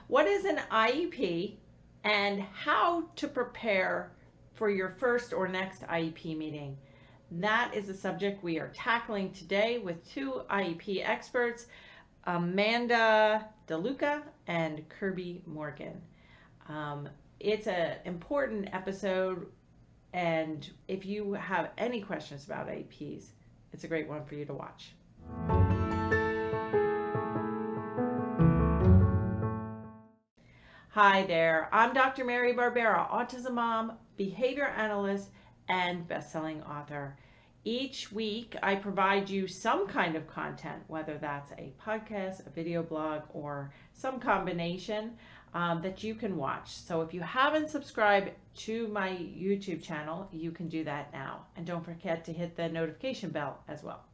What is an IEP and how to prepare for your first or next IEP meeting? That is the subject we are tackling today with two IEP experts, Amanda DeLuca and Kirby Morgan. Um, it's an important episode, and if you have any questions about IEPs, it's a great one for you to watch. Hi there, I'm Dr. Mary Barbera, autism mom, behavior analyst, and best-selling author. Each week, I provide you some kind of content, whether that's a podcast, a video blog, or some combination that you can watch. So if you haven't subscribed to my YouTube channel, you can do that now. And don't forget to hit the notification bell as well.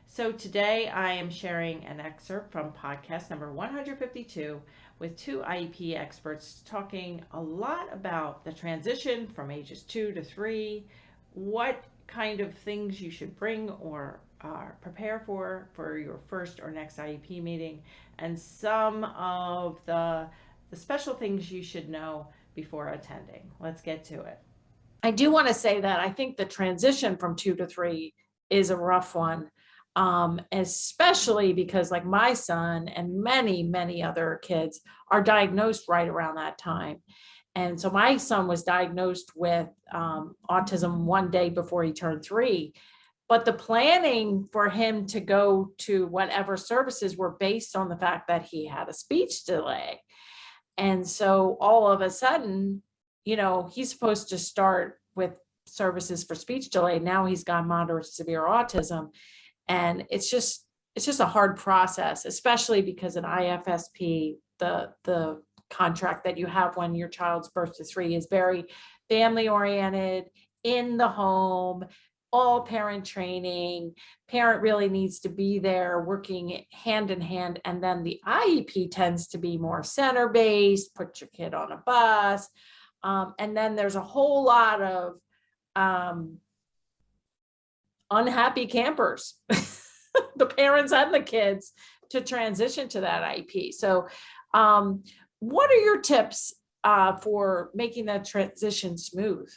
So today I am sharing an excerpt from podcast number 152 with two IEP experts talking a lot about the transition from ages 2 to 3, what kind of things you should bring or prepare for your first or next IEP meeting, and some of the special things you should know before attending. Let's get to it. I do want to say that I think the transition from 2 to 3 is a rough one. Especially because like my son and many other kids are diagnosed right around that time. And so my son was diagnosed with autism one day before he turned 3. But the planning for him to go to whatever services were based on the fact that he had a speech delay. And so all of a sudden, he's supposed to start with services for speech delay. Now he's got moderate to severe autism. And it's just a hard process, especially because an IFSP, the contract that you have when your child's birth to 3, is very family oriented, in the home, all parent training. Parent really needs to be there working hand in hand. And then the IEP tends to be more center based, put your kid on a bus. And then there's a whole lot of unhappy campers, the parents and the kids, to transition to that IEP. So what are your tips for making that transition smooth?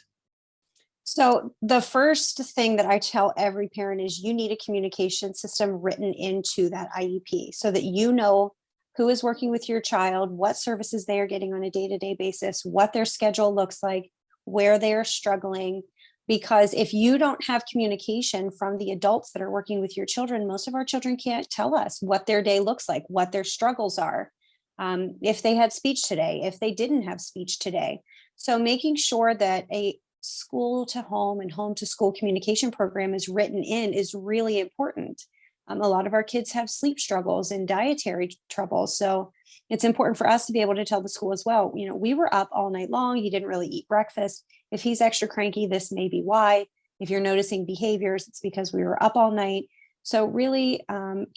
So the first thing that I tell every parent is you need a communication system written into that IEP so that you know who is working with your child, what services they are getting on a day-to-day basis, what their schedule looks like, where they are struggling. Because if you don't have communication from the adults that are working with your children, most of our children can't tell us what their day looks like, what their struggles are, if they had speech today, if they didn't have speech today. So making sure that a school to home and home to school communication program is written in is really important. A lot of our kids have sleep struggles and dietary troubles. So it's important for us to be able to tell the school as well, we were up all night long. He didn't really eat breakfast. If he's extra cranky, this may be why. If you're noticing behaviors, it's because we were up all night. So really,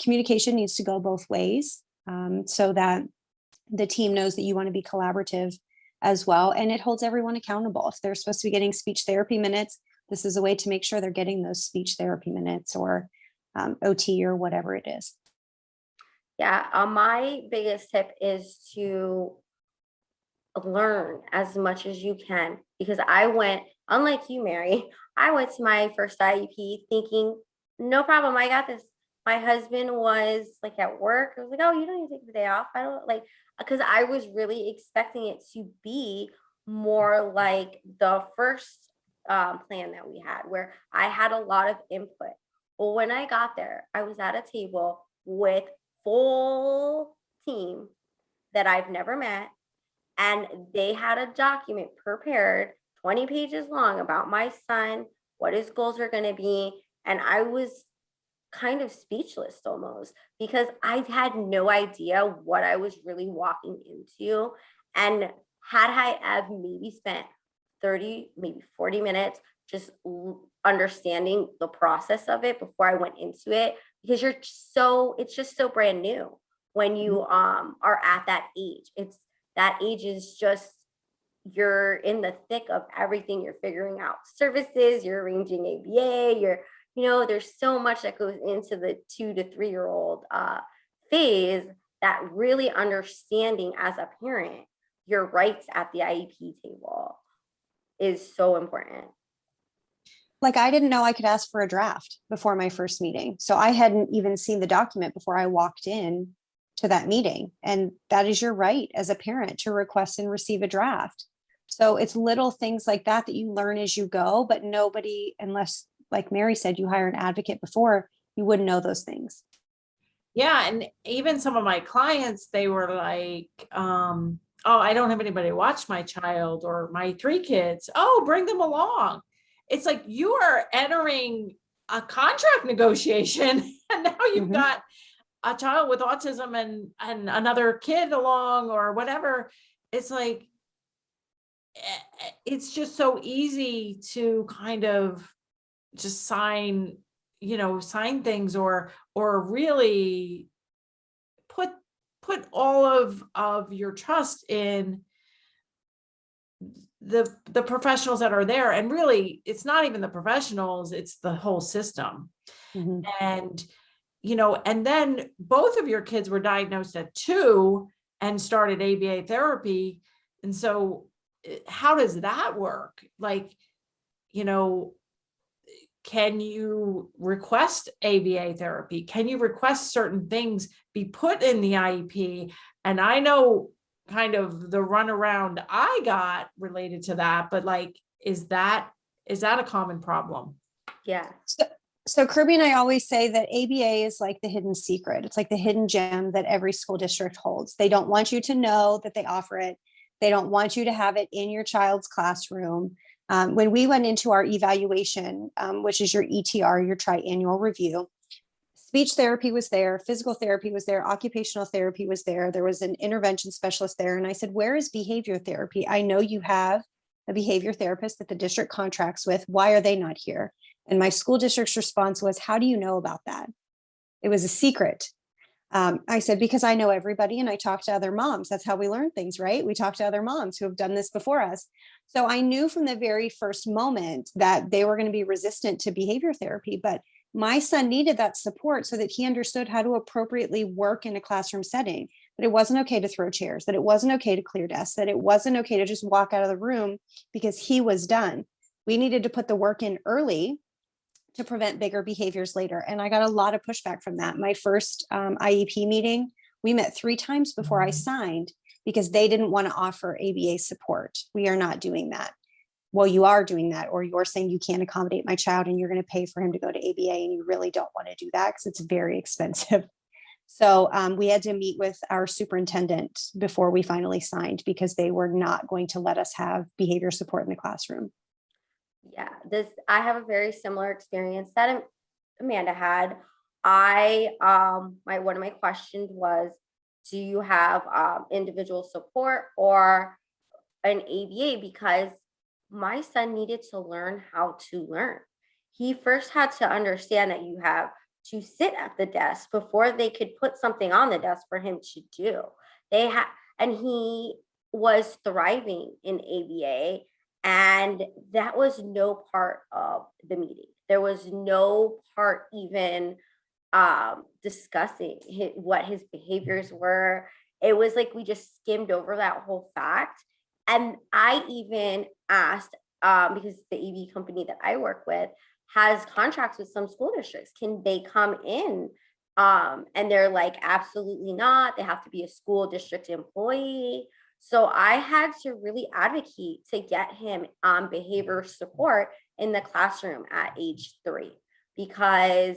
communication needs to go both ways, so that the team knows that you want to be collaborative as well. And it holds everyone accountable. If they're supposed to be getting speech therapy minutes, this is a way to make sure they're getting those speech therapy minutes, or OT, or whatever it is. Yeah, my biggest tip is to learn as much as you can, because I went, unlike you, Mary, I went to my first IEP thinking, no problem, I got this. My husband was like at work. I was like, oh, you don't need to take the day off. I don't like, because I was really expecting it to be more like the first plan that we had, where I had a lot of input. Well, when I got there, I was at a table with full team that I've never met, and they had a document prepared 20 pages long about my son, what his goals were going to be, and I was kind of speechless almost, because I had no idea what I was really walking into. And had I have maybe spent 30, maybe 40 minutes just understanding the process of it before I went into it, because it's just so brand new when you are at that age. That age is just, you're in the thick of everything. You're figuring out services, you're arranging ABA, there's so much that goes into the 2 to 3 year old phase that really understanding as a parent your rights at the IEP table is so important. Like, I didn't know I could ask for a draft before my first meeting. So I hadn't even seen the document before I walked in to that meeting. And that is your right as a parent to request and receive a draft. So it's little things like that that you learn as you go, but nobody, unless, like Mary said, you hire an advocate before, you wouldn't know those things. Yeah. And even some of my clients, they were like, oh, I don't have anybody to watch my child or my 3 kids. Oh, bring them along. It's like you are entering a contract negotiation and now you've Mhm. got a child with autism and another kid along or whatever. It's like, it's just so easy to kind of just sign things or really put all of your trust in the professionals that are there. And really, it's not even the professionals, it's the whole system. Mhm. And and then both of your kids were diagnosed at 2 and started ABA therapy. And so how does that work? Like, can you request ABA therapy? Can you request certain things be put in the IEP? And I know kind of the runaround I got related to that, but like, is that a common problem? Yeah. So Kirby and I always say that ABA is like the hidden secret. It's like the hidden gem that every school district holds. They don't want you to know that they offer it. They don't want you to have it in your child's classroom. When we went into our evaluation, which is your ETR, your triannual review, speech therapy was there, physical therapy was there, occupational therapy was there. There was an intervention specialist there. And I said, where is behavior therapy? I know you have a behavior therapist that the district contracts with. Why are they not here? And my school district's response was, how do you know about that? It was a secret. I said, because I know everybody and I talk to other moms. That's how we learn things, right? We talk to other moms who have done this before us. So I knew from the very first moment that they were going to be resistant to behavior therapy, but my son needed that support so that he understood how to appropriately work in a classroom setting, that it wasn't okay to throw chairs, that it wasn't okay to clear desks, that it wasn't okay to just walk out of the room because he was done. We needed to put the work in early to prevent bigger behaviors later. And I got a lot of pushback from that. My first IEP meeting, we met 3 times before I signed because they didn't want to offer ABA support. We are not doing that. Well, you are doing that, or you're saying you can't accommodate my child and you're going to pay for him to go to ABA and you really don't want to do that because it's very expensive. So we had to meet with our superintendent before we finally signed because they were not going to let us have behavior support in the classroom. Yeah, I have a very similar experience that Amanda had. One of my questions was, do you have individual support or an ABA? Because my son needed to learn how to learn. He first had to understand that you have to sit at the desk before they could put something on the desk for him to do. And he was thriving in ABA. And that was no part of the meeting. There was no part even discussing what his behaviors were. It was like we just skimmed over that whole fact. And I even asked, because the EV company that I work with has contracts with some school districts, can they come in? And they're like, absolutely not. They have to be a school district employee. So I had to really advocate to get him behavior support in the classroom at age 3, because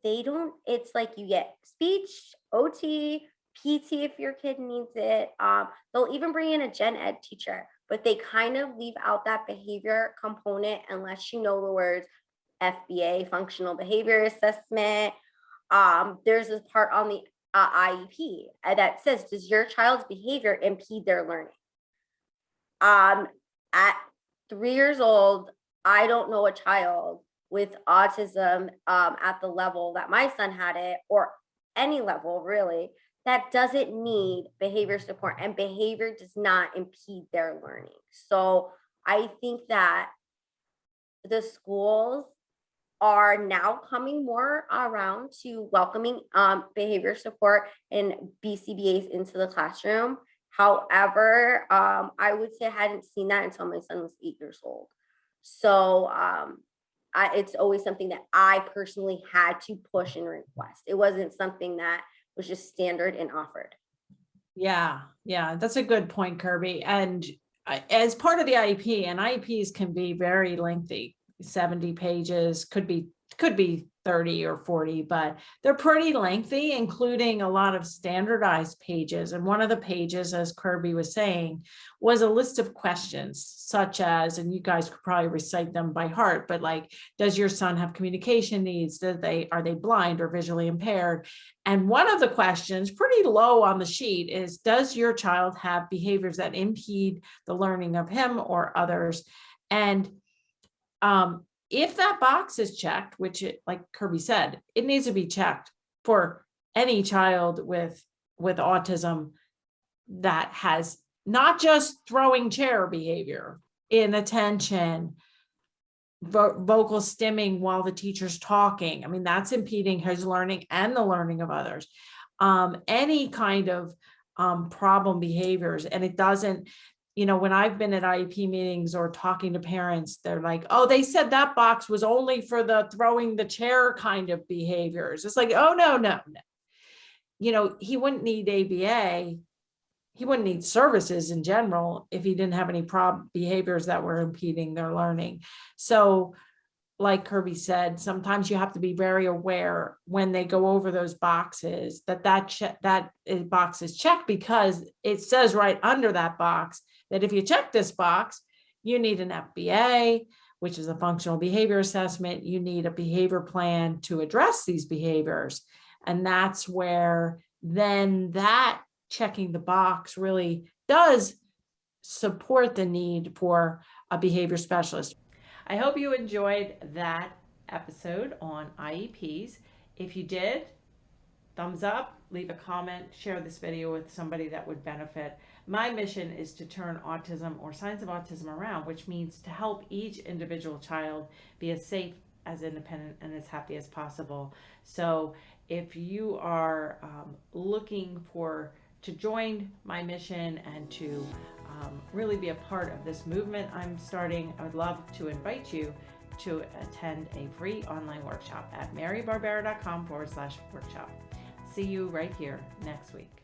it's like you get speech, OT, PT if your kid needs it. They'll even bring in a gen ed teacher, but they kind of leave out that behavior component unless you know the words FBA, functional behavior assessment. There's this part on the IEP that says, does your child's behavior impede their learning? At 3 years old, I don't know a child with autism at the level that my son had it, or any level really, that doesn't need behavior support, and behavior does not impede their learning. So I think that the schools are now coming more around to welcoming behavior support and BCBAs into the classroom. However, I would say I hadn't seen that until my son was 8 years old. So it's always something that I personally had to push and request. It wasn't something that was just standard and offered. Yeah, that's a good point, Kirby. And as part of the IEP, and IEPs can be very lengthy, 70 pages, could be 30 or 40, but they're pretty lengthy, including a lot of standardized pages. And one of the pages, as Kirby was saying, was a list of questions such as, and you guys could probably recite them by heart, but like, does your son have communication needs? Are they blind or visually impaired? And one of the questions, pretty low on the sheet, is, does your child have behaviors that impede the learning of him or others? And if that box is checked, which like Kirby said, it needs to be checked for any child with autism that has not just throwing chair behavior, inattention, vocal stimming while the teacher's talking. I mean, that's impeding his learning and the learning of others. Any kind of problem behaviors, and it doesn't, when I've been at IEP meetings or talking to parents, they're like, oh, they said that box was only for the throwing the chair kind of behaviors. It's like, oh, no. He wouldn't need ABA. He wouldn't need services in general if he didn't have any behaviors that were impeding their learning. So like Kirby said, sometimes you have to be very aware when they go over those boxes that box is checked, because it says right under that box that if you check this box, you need an FBA, which is a functional behavior assessment. You need a behavior plan to address these behaviors. And that's where then that checking the box really does support the need for a behavior specialist. I hope you enjoyed that episode on IEPs. If you did, thumbs up, leave a comment, share this video with somebody that would benefit. My mission is to turn autism or signs of autism around, which means to help each individual child be as safe, as independent, and as happy as possible. So if you are looking to join my mission and to really be a part of this movement I'm starting, I would love to invite you to attend a free online workshop at marybarbera.com/workshop. See you right here next week.